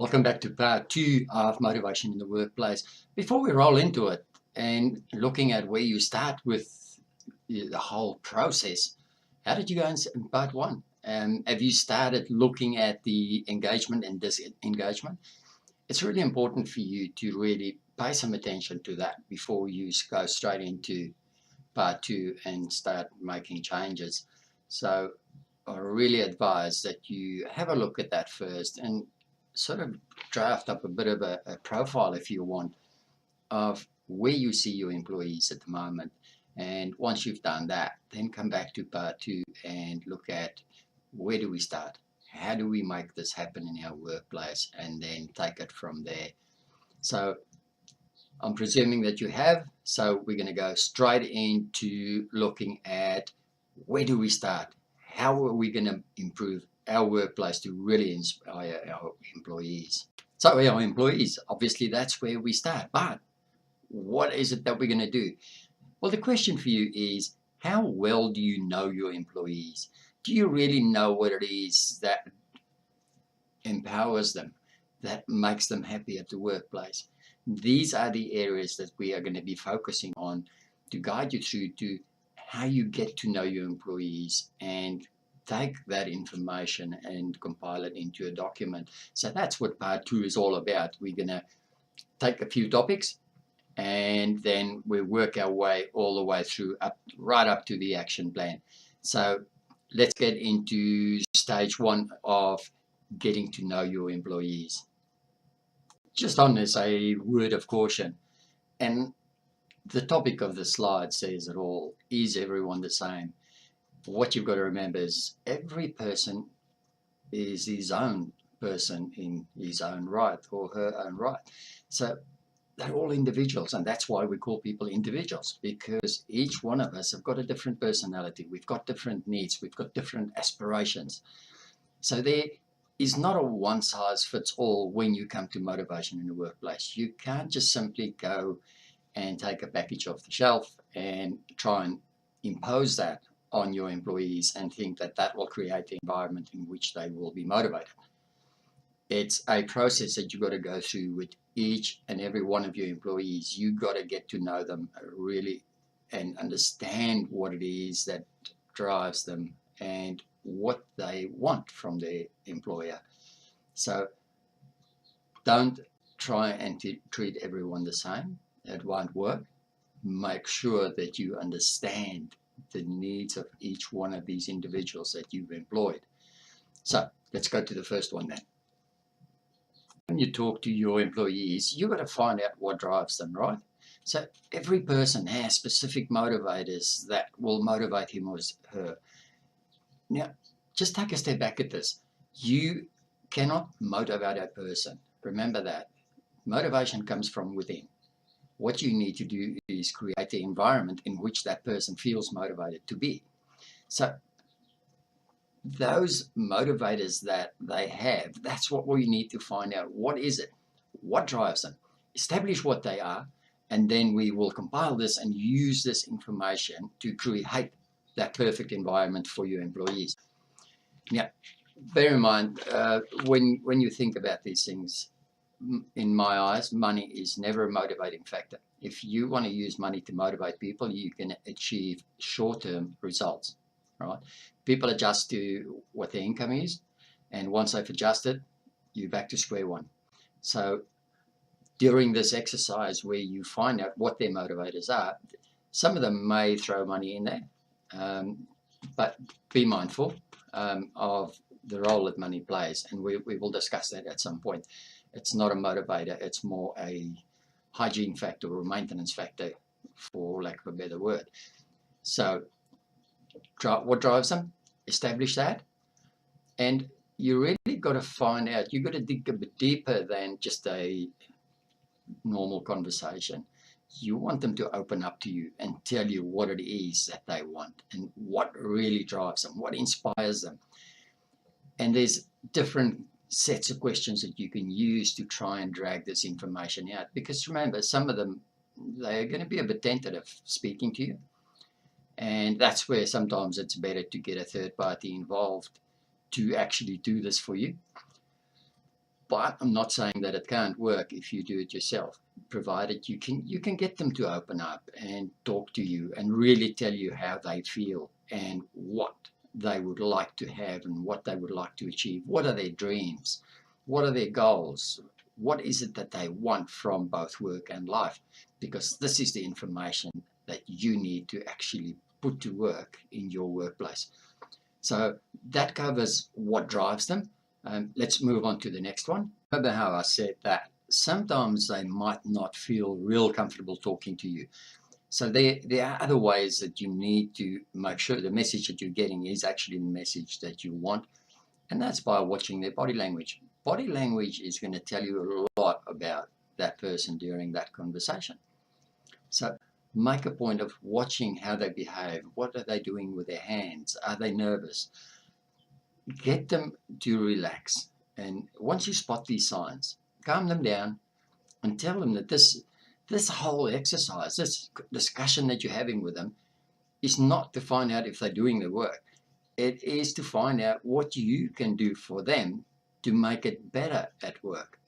Welcome back to part two of motivation in the workplace. Before we roll into it and looking at where you start with the whole process, how did you go in part one? Have you started looking at the engagement and disengagement? It's really important for you to really pay some attention to that before you go straight into part two and start making changes. So I really advise that you have a look at that first and sort of draft up a bit of a profile, if you want, of where you see your employees at the moment. And once you've done that, then come back to part two and look at where do we start? How do we make this happen in our workplace? And then take it from there. So I'm presuming that you have. So we're going to go straight into looking at where do we start? How are we going to improve our workplace to really inspire our employees? So our employees, obviously that's where we start. But what is it that we're going to do? Well, the question for you is, how well do you know your employees? Do you really know what it is that empowers them, that makes them happy at the workplace? These are the areas that we are going to be focusing on to guide you through to how you get to know your employees and take that information and compile it into a document. So that's what part two is all about. We're going to take a few topics and then we work our way all the way through, right up to the action plan. So let's get into stage one of getting to know your employees. Just on this, a word of caution, and the topic of the slide says it all. Is everyone the same? What you've got to remember is every person is his own person in his own right or her own right. So they're all individuals, and that's why we call people individuals, because each one of us have got a different personality. We've got different needs. We've got different aspirations. So there is not a one size fits all when you come to motivation in the workplace. You can't just simply go and take a package off the shelf and try and impose that on your employees and think that that will create the environment in which they will be motivated. It's a process that you've got to go through with each and every one of your employees. You've got to get to know them really and understand what it is that drives them and what they want from their employer. So don't try and treat everyone the same. It won't work. Make sure that you understand the needs of each one of these individuals that you've employed. So let's go to the first one then. When you talk to your employees, you've got to find out what drives them, right? So every person has specific motivators that will motivate him or her. Now, just take a step back at this. You cannot motivate a person. Remember that. Motivation comes from within. What you need to do is create the environment in which that person feels motivated to be. So those motivators that they have, that's what we need to find out. What is it? What drives them? Establish what they are, and then we will compile this and use this information to create that perfect environment for your employees. Now, bear in mind, when you think about these things, in my eyes, money is never a motivating factor. If you want to use money to motivate people, you can achieve short-term results, right? People adjust to what their income is, and once they've adjusted, you're back to square one. So during this exercise where you find out what their motivators are, some of them may throw money in there, but be mindful of the role that money plays, and we will discuss that at some point. It's not a motivator, it's more a hygiene factor or a maintenance factor, for lack of a better word. So what drives them? Establish that, and you really got to find out, you've got to dig a bit deeper than just a normal conversation. You want them to open up to you and tell you what it is that they want and what really drives them, what inspires them. And there's different sets of questions that you can use to try and drag this information out, because remember, some of them, they're going to be a bit tentative speaking to you, and that's where sometimes it's better to get a third party involved to actually do this for you. But I'm not saying that it can't work if you do it yourself, provided you can get them to open up and talk to you and really tell you how they feel and what they would like to have and what they would like to achieve. What are their dreams? What are their goals? What is it that they want from both work and life? Because this is the information that you need to actually put to work in your workplace. So that covers what drives them. Let's move on to the next one. Remember how I said that sometimes they might not feel real comfortable talking to you. So there are other ways that you need to make sure the message that you're getting is actually the message that you want. And that's by watching their body language. Body language is going to tell you a lot about that person during that conversation. So make a point of watching how they behave. What are they doing with their hands? Are they nervous? Get them to relax. And once you spot these signs, calm them down and tell them that this whole exercise, this discussion that you're having with them, is not to find out if they're doing the work. It is to find out what you can do for them to make it better at work.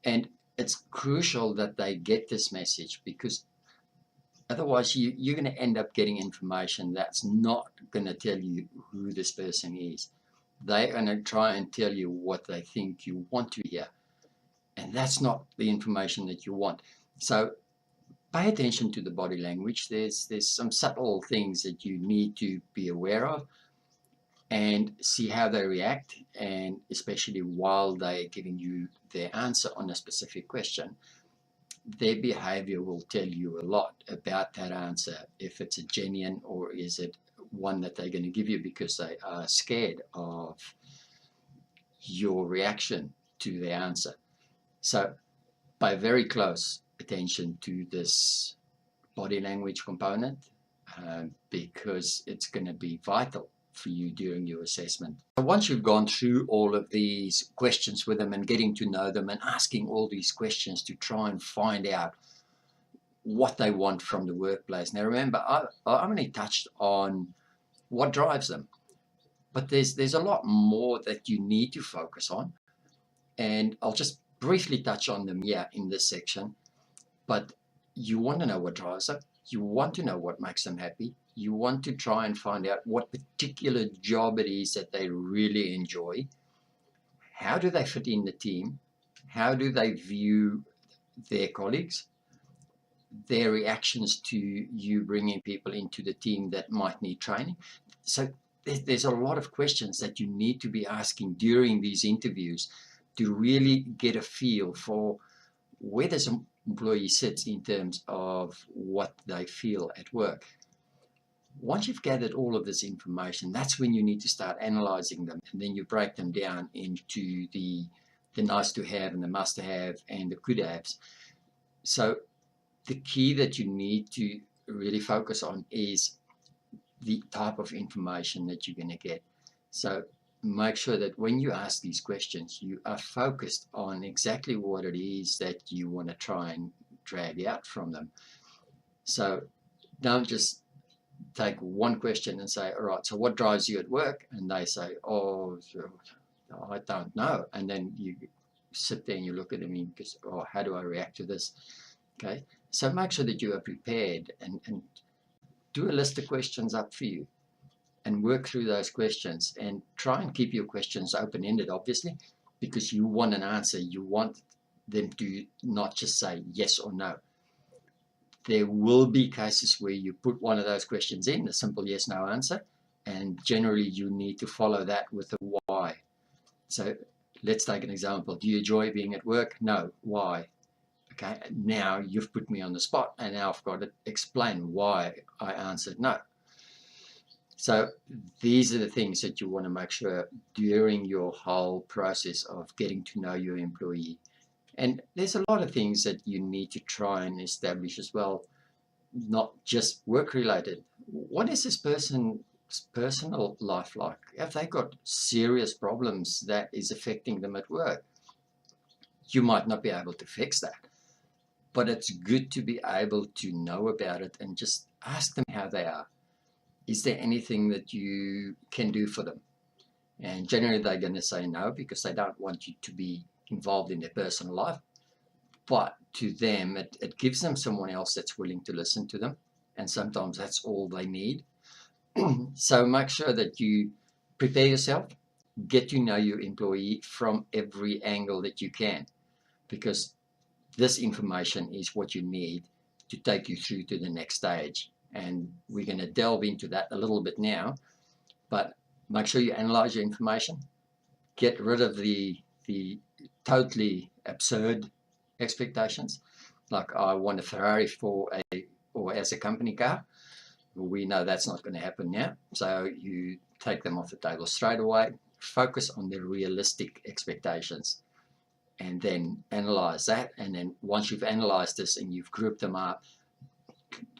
And it's crucial that they get this message, because otherwise you're going to end up getting information that's not going to tell you who this person is. They're going to try and tell you what they think you want to hear. And that's not the information that you want. So pay attention to the body language. There's some subtle things that you need to be aware of and see how they react, and especially while they're giving you their answer on a specific question. Their behavior will tell you a lot about that answer, if it's a genuine or is it one that they're going to give you because they are scared of your reaction to the answer. So pay very close attention to this body language component, because it's going to be vital for you during your assessment. So once you've gone through all of these questions with them and getting to know them and asking all these questions to try and find out what they want from the workplace. Now remember, I only touched on what drives them, but there's a lot more that you need to focus on, and I'll just briefly touch on them here in this section. But you want to know what drives them, you want to know what makes them happy, you want to try and find out what particular job it is that they really enjoy, how do they fit in the team, how do they view their colleagues, their reactions to you bringing people into the team that might need training. So there's a lot of questions that you need to be asking during these interviews to really get a feel for where this employee sits in terms of what they feel at work. Once you've gathered all of this information, that's when you need to start analyzing them, and then you break them down into the nice to have and the must to have and the could haves. So the key that you need to really focus on is the type of information that you're going to get. So make sure that when you ask these questions, you are focused on exactly what it is that you want to try and drag out from them. So don't just take one question and say, all right, so what drives you at work? And they say, oh, I don't know. And then you sit there and you look at them and you go, oh, how do I react to this? Okay, so make sure that you are prepared and do a list of questions up for you and work through those questions, and try and keep your questions open-ended, obviously, because you want an answer. You want them to not just say yes or no. There will be cases where you put one of those questions in, a simple yes/no answer, and generally you need to follow that with a why. So let's take an example. Do you enjoy being at work? No. Why? Okay, now you've put me on the spot, and now I've got to explain why I answered no. So these are the things that you want to make sure during your whole process of getting to know your employee. And there's a lot of things that you need to try and establish as well, not just work related. What is this person's personal life like? Have they got serious problems that is affecting them at work? You might not be able to fix that, but it's good to be able to know about it and just ask them how they are. Is there anything that you can do for them? And generally they're going to say no because they don't want you to be involved in their personal life. But to them, it gives them someone else that's willing to listen to them. And sometimes that's all they need. So make sure that you prepare yourself, get to know your employee from every angle that you can, because this information is what you need to take you through to the next stage. And we're going to delve into that a little bit now, but make sure you analyze your information, get rid of the totally absurd expectations, like I want a Ferrari or as a company car. We know that's not going to happen now, so you take them off the table straight away. Focus on the realistic expectations and then analyze that. And then once you've analyzed this and you've grouped them up,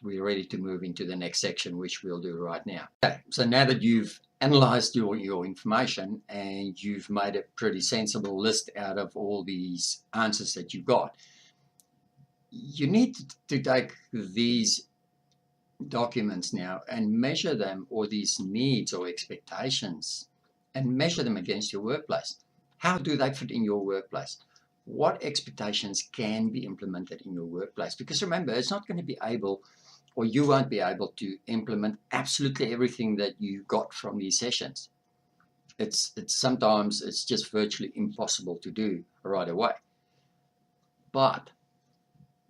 we're ready to move into the next section, which we'll do right now. Okay, so now that you've analyzed your information and you've made a pretty sensible list out of all these answers that you got, you need to take these documents now and measure them, or these needs or expectations, and measure them against your workplace. How do they fit in your workplace? What expectations can be implemented in your workplace? Because remember, it's not going to be able, or you won't be able to implement absolutely everything that you got from these sessions. It's sometimes it's just virtually impossible to do right away. But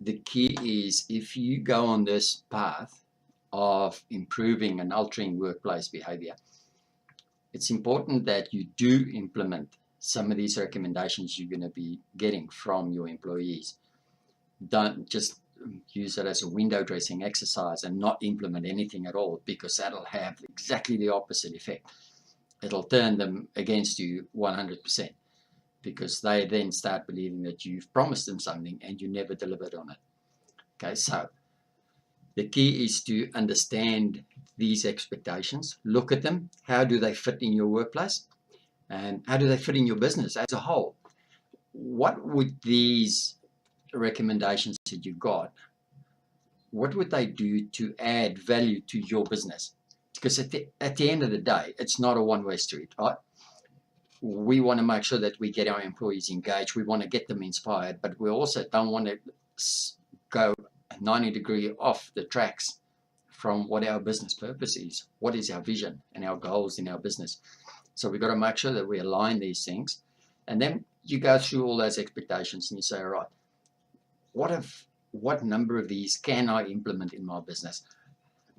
the key is, if you go on this path of improving and altering workplace behavior, it's important that you do implement some of these recommendations you're going to be getting from your employees. Don't just use it as a window dressing exercise and not implement anything at all, because that'll have exactly the opposite effect. It'll turn them against you 100%, because they then start believing that you've promised them something and you never delivered on it. Okay, so the key is to understand these expectations, look at them. How do they fit in your workplace? And how do they fit in your business as a whole? What would these recommendations that you got, what would they do to add value to your business? Because at the end of the day, it's not a one-way street, right? We want to make sure that we get our employees engaged. We want to get them inspired, but we also don't want to go 90 degrees off the tracks from what our business purpose is. What is our vision and our goals in our business? So we've got to make sure that we align these things. And then you go through all those expectations and you say, all right, what number of these can I implement in my business?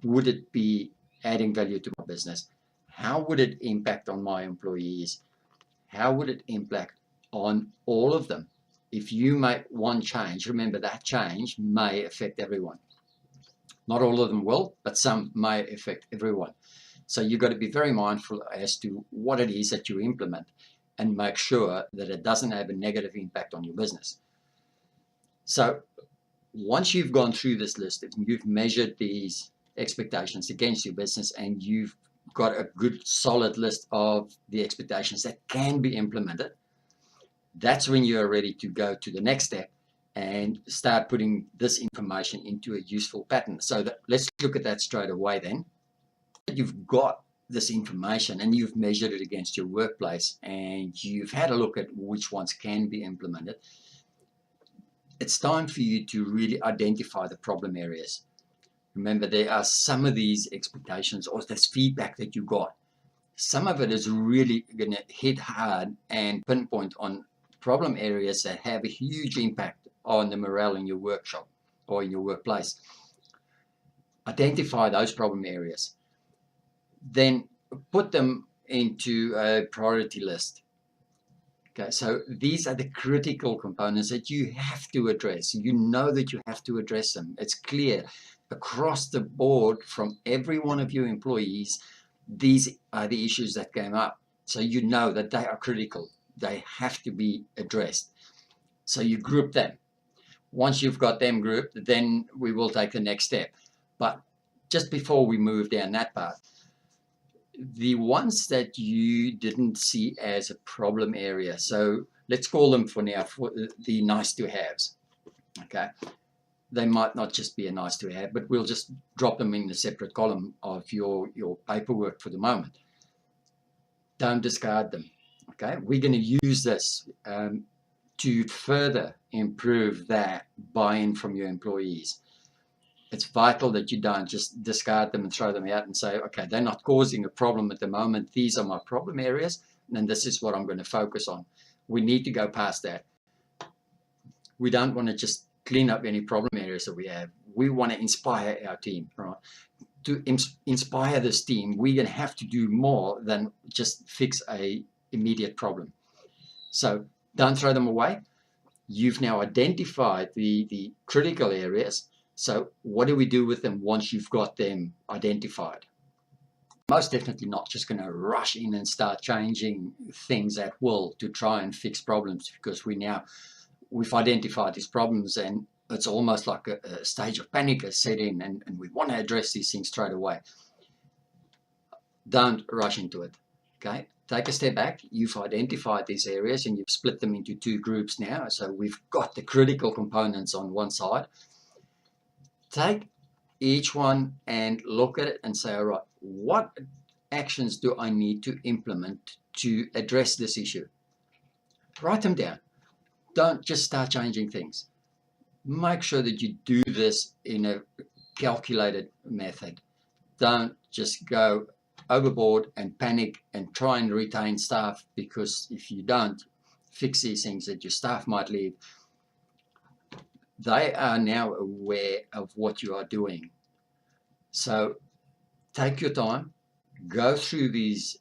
Would it be adding value to my business? How would it impact on my employees? How would it impact on all of them? If you make one change, remember that change may affect everyone. Not all of them will, but some may affect everyone. So you've got to be very mindful as to what it is that you implement, and make sure that it doesn't have a negative impact on your business. So once you've gone through this list and you've measured these expectations against your business, and you've got a good solid list of the expectations that can be implemented, that's when you are ready to go to the next step and start putting this information into a useful pattern. So let's look at that straight away then. You've got this information and you've measured it against your workplace, and you've had a look at which ones can be implemented. It's time for you to really identify the problem areas. Remember, there are some of these expectations or this feedback that you got. Some of it is really going to hit hard and pinpoint on problem areas that have a huge impact on the morale in your workshop or in your workplace. Identify those problem areas. Then put them into a priority list. Okay, so these are the critical components that you have to address. You know that you have to address them. It's clear across the board from every one of your employees, these are the issues that came up. So you know that they are critical. They have to be addressed. So you group them. Once you've got them grouped, then we will take the next step. But just before we move down that path, the ones that you didn't see as a problem area, so let's call them for now for the nice to haves. Okay, they might not just be a nice to have, but we'll just drop them in the separate column of your paperwork for the moment. Don't discard them. Okay, we're going to use this to further improve that buy-in from your employees. It's vital that you don't just discard them and throw them out and say, okay, they're not causing a problem at the moment. These are my problem areas, and this is what I'm going to focus on. We need to go past that. We don't want to just clean up any problem areas that we have. We want to inspire our team, right? To inspire this team, we're going to have to do more than just fix a immediate problem. So don't throw them away. You've now identified the critical areas. So what do we do with them once you've got them identified? Most definitely not just going to rush in and start changing things at will to try and fix problems, because we've identified these problems and it's almost like a stage of panic has set in, and we want to address these things straight away. Don't rush into it. Okay, take a step back. You've identified these areas and you've split them into two groups now. So we've got the critical components on one side. Take each one and look at it and say, all right, what actions do I need to implement to address this issue? Write them down. Don't just start changing things. Make sure that you do this in a calculated method. Don't just go overboard and panic and try and retain staff, because if you don't fix these things that your staff might leave, they are now aware of what you are doing. So take your time, go through these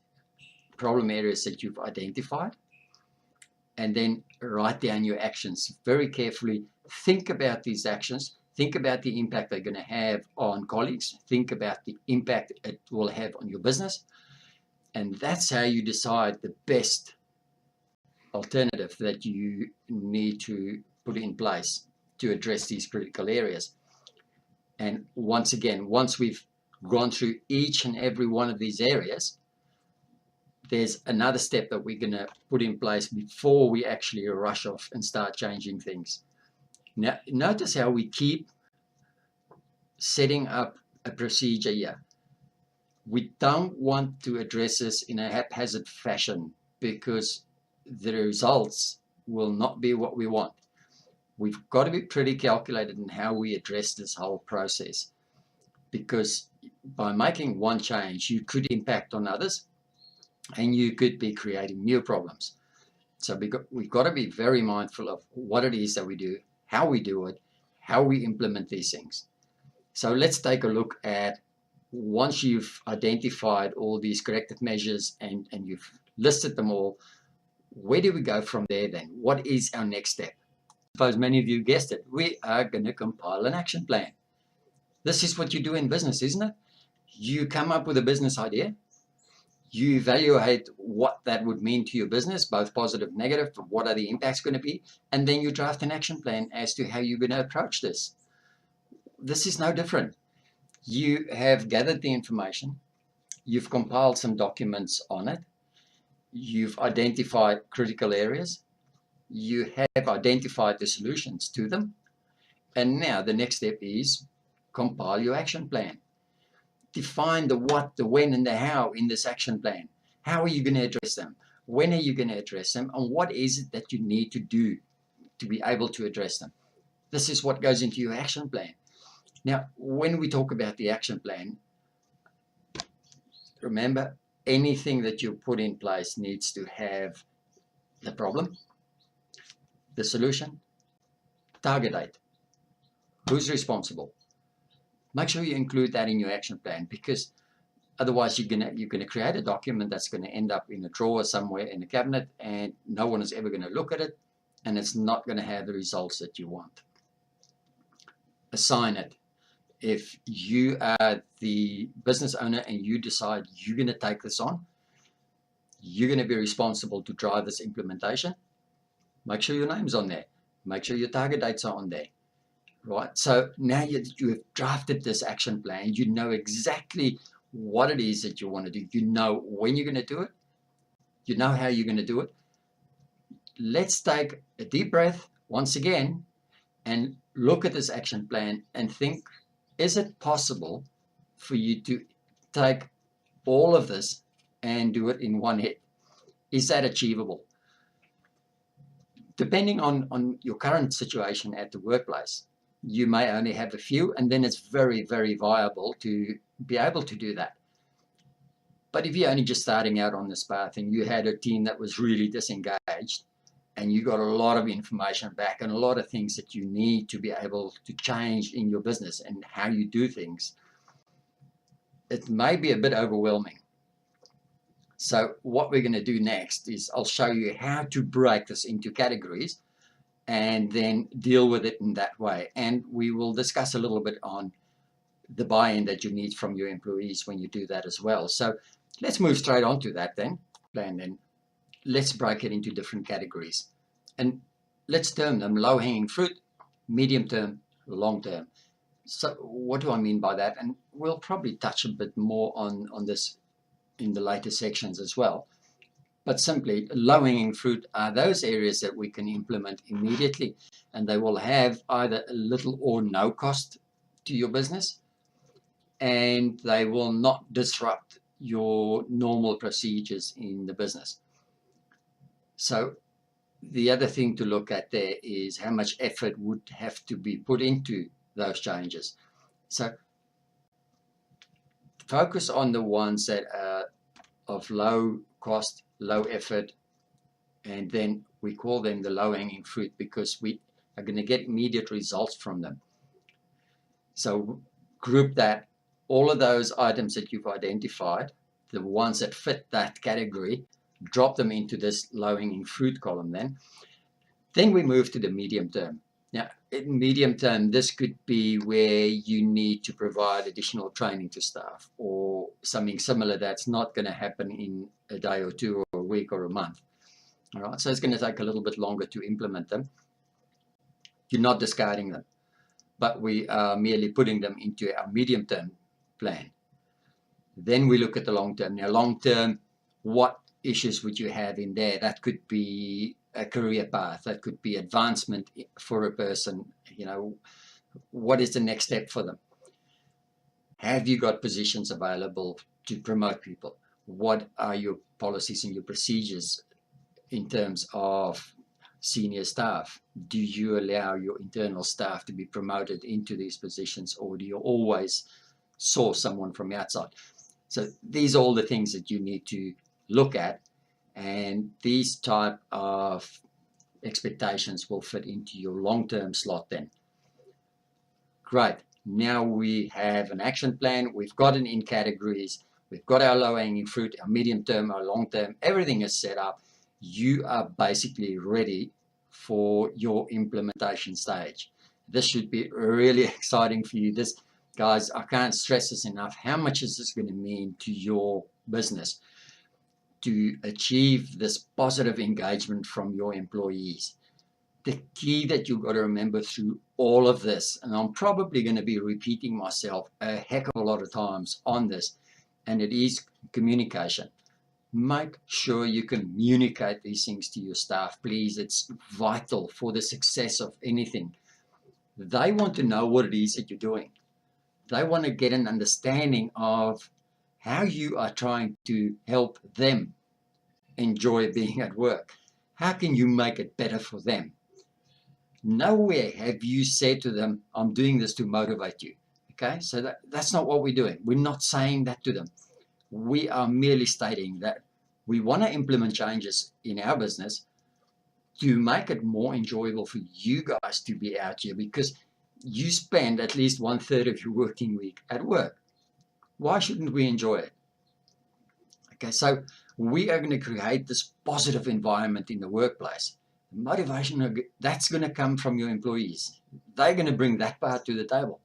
problem areas that you've identified, and then write down your actions very carefully. Think about these actions. Think about the impact they're going to have on colleagues. Think about the impact it will have on your business. And that's how you decide the best alternative that you need to put in place to address these critical areas. And once again, once we've gone through each and every one of these areas, there's another step that we're going to put in place before we actually rush off and start changing things. Now, notice how we keep setting up a procedure here. We don't want to address this in a haphazard fashion, because the results will not be what we want. We've got to be pretty calculated in how we address this whole process, because by making one change, you could impact on others and you could be creating new problems. So we've got to be very mindful of what it is that we do, how we do it, how we implement these things. So let's take a look at, once you've identified all these corrective measures and you've listed them all, where do we go from there then? What is our next step? I suppose many of you guessed it. We are going to compile an action plan. This is what you do in business, isn't it? You come up with a business idea. You evaluate what that would mean to your business, both positive and negative, what are the impacts going to be, and then you draft an action plan as to how you're going to approach this. This is no different. You have gathered the information, you've compiled some documents on it, you've identified critical areas, you have identified the solutions to them, and now the next step is compile your action plan. Define the what, the when, and the how in this action plan. How are you going to address them? When are you going to address them? And what is it that you need to do to be able to address them? This is what goes into your action plan. Now, when we talk about the action plan, remember, anything that you put in place needs to have the problem, the solution, target date, who's responsible. Make sure you include that in your action plan, because otherwise you're gonna create a document that's going to end up in a drawer somewhere in a cabinet, and no one is ever going to look at it, and it's not going to have the results that you want. Assign it. If you are the business owner and you decide you're going to take this on, you're going to be responsible to drive this implementation. Make sure your name's on there. Make sure your target dates are on there. Right? So now you have drafted this action plan, you know exactly what it is that you want to do. You know when you're going to do it. You know how you're going to do it. Let's take a deep breath once again and look at this action plan and think, is it possible for you to take all of this and do it in one hit? Is that achievable? Depending on your current situation at the workplace, you may only have a few, and then it's very, very viable to be able to do that. But if you're only just starting out on this path and you had a team that was really disengaged, and you got a lot of information back and a lot of things that you need to be able to change in your business and how you do things, it may be a bit overwhelming. So what we're going to do next is I'll show you how to break this into categories and then deal with it in that way. And we will discuss a little bit on the buy-in that you need from your employees when you do that as well. So let's move straight on to that then. And then let's break it into different categories. And let's term them low-hanging fruit, medium term, long term. So what do I mean by that? And we'll probably touch a bit more on this in the later sections as well. But simply, low-hanging fruit are those areas that we can implement immediately, and they will have either a little or no cost to your business, and they will not disrupt your normal procedures in the business. So the other thing to look at there is how much effort would have to be put into those changes. So focus on the ones that are of low cost, low effort, and then we call them the low-hanging fruit because we are going to get immediate results from them. So group that, all of those items that you've identified, the ones that fit that category, drop them into this low-hanging fruit column then. Then we move to the medium term. Now, in medium term, this could be where you need to provide additional training to staff or something similar that's not going to happen in a day or two or a week or a month. All right, so it's going to take a little bit longer to implement them. You're not discarding them, but we are merely putting them into our medium term plan. Then we look at the long term. Now, long term, what issues would you have in there? That could be a career path, that could be advancement for a person. You know, what is the next step for them? Have you got positions available to promote people? What are your policies and your procedures in terms of senior staff? Do you allow your internal staff to be promoted into these positions, or do you always source someone from outside? So these are all the things that you need to look at, and these type of expectations will fit into your long-term slot then. Great. Now we have an action plan. We've got it in categories. We've got our low-hanging fruit, our medium-term, our long-term. Everything is set up. You are basically ready for your implementation stage. This should be really exciting for you. This, guys, I can't stress this enough. How much is this going to mean to your business to achieve this positive engagement from your employees? The key that you've got to remember through all of this, and I'm probably going to be repeating myself a heck of a lot of times on this, and it is communication. Make sure you communicate these things to your staff, please. It's vital for the success of anything. They want to know what it is that you're doing. They want to get an understanding of how you are trying to help them enjoy being at work. How can you make it better for them? Nowhere have you said to them, I'm doing this to motivate you. Okay, so that's not what we're doing. We're not saying that to them. We are merely stating that we want to implement changes in our business to make it more enjoyable for you guys to be out here, because you spend at least 1/3 of your working week at work. Why shouldn't we enjoy it? Okay, so we are going to create this positive environment in the workplace. Motivation, that's going to come from your employees. They're going to bring that part to the table.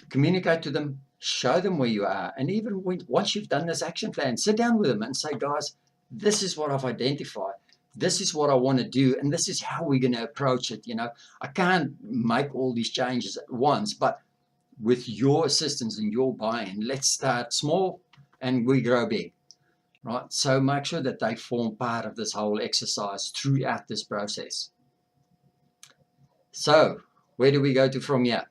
Communicate to them, show them where you are, and even once you've done this action plan, sit down with them and say, guys, this is what I've identified. This is what I want to do, and this is how we're going to approach it. You know, I can't make all these changes at once, but with your assistance and your buy-in, let's start small and we grow big, right? So make sure that they form part of this whole exercise throughout this process. So where do we go to from here?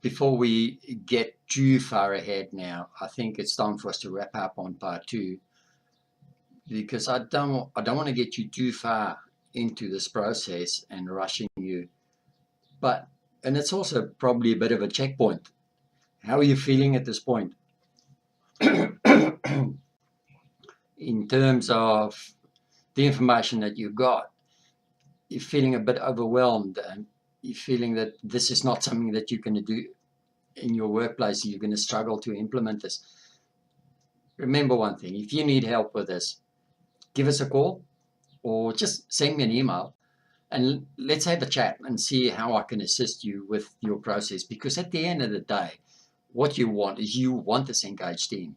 Before we get too far ahead now, I think it's time for us to wrap up on part 2. because I don't want to get you too far into this process and rushing you. And it's also probably a bit of a checkpoint. How are you feeling at this point? In terms of the information that you got, you're feeling a bit overwhelmed, and you're feeling that this is not something that you're going to do in your workplace. You're going to struggle to implement this. Remember one thing: if you need help with this, give us a call or just send me an email, and let's have a chat and see how I can assist you with your process. Because at the end of the day, what you want is you want this engaged team.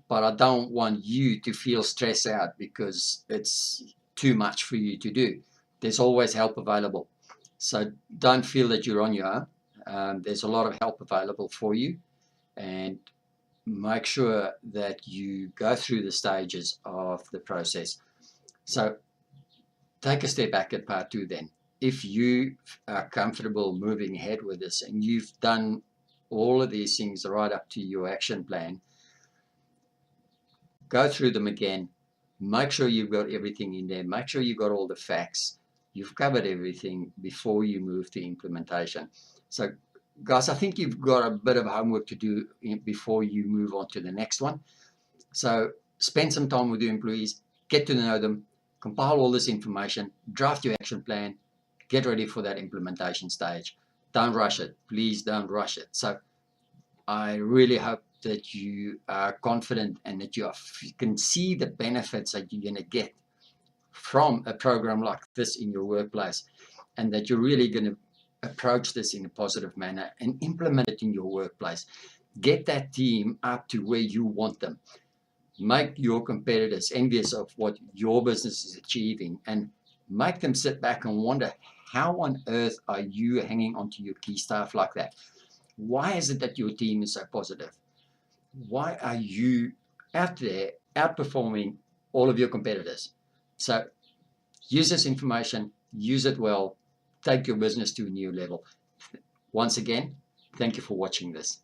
But I don't want you to feel stressed out because it's too much for you to do. There's always help available. So don't feel that you're on your own. There's a lot of help available for you, and make sure that you go through the stages of the process. So take a step back at part 2 then. If you are comfortable moving ahead with this and you've done all of these things right up to your action plan, go through them again, make sure you've got everything in there, make sure you've got all the facts, you've covered everything before you move to implementation. So guys, I think you've got a bit of homework to do before you move on to the next one. So spend some time with your employees, get to know them, compile all this information, draft your action plan, get ready for that implementation stage. Don't rush it. Please don't rush it. So I really hope that you are confident and that you can see the benefits that you're going to get from a program like this in your workplace, and that you're really going to approach this in a positive manner and implement it in your workplace. Get that team up to where you want them. Make your competitors envious of what your business is achieving, and make them sit back and wonder, how on earth are you hanging onto your key staff like that? Why is it that your team is so positive? Why are you out there outperforming all of your competitors? So use this information, use it well, take your business to a new level. Once again, thank you for watching this.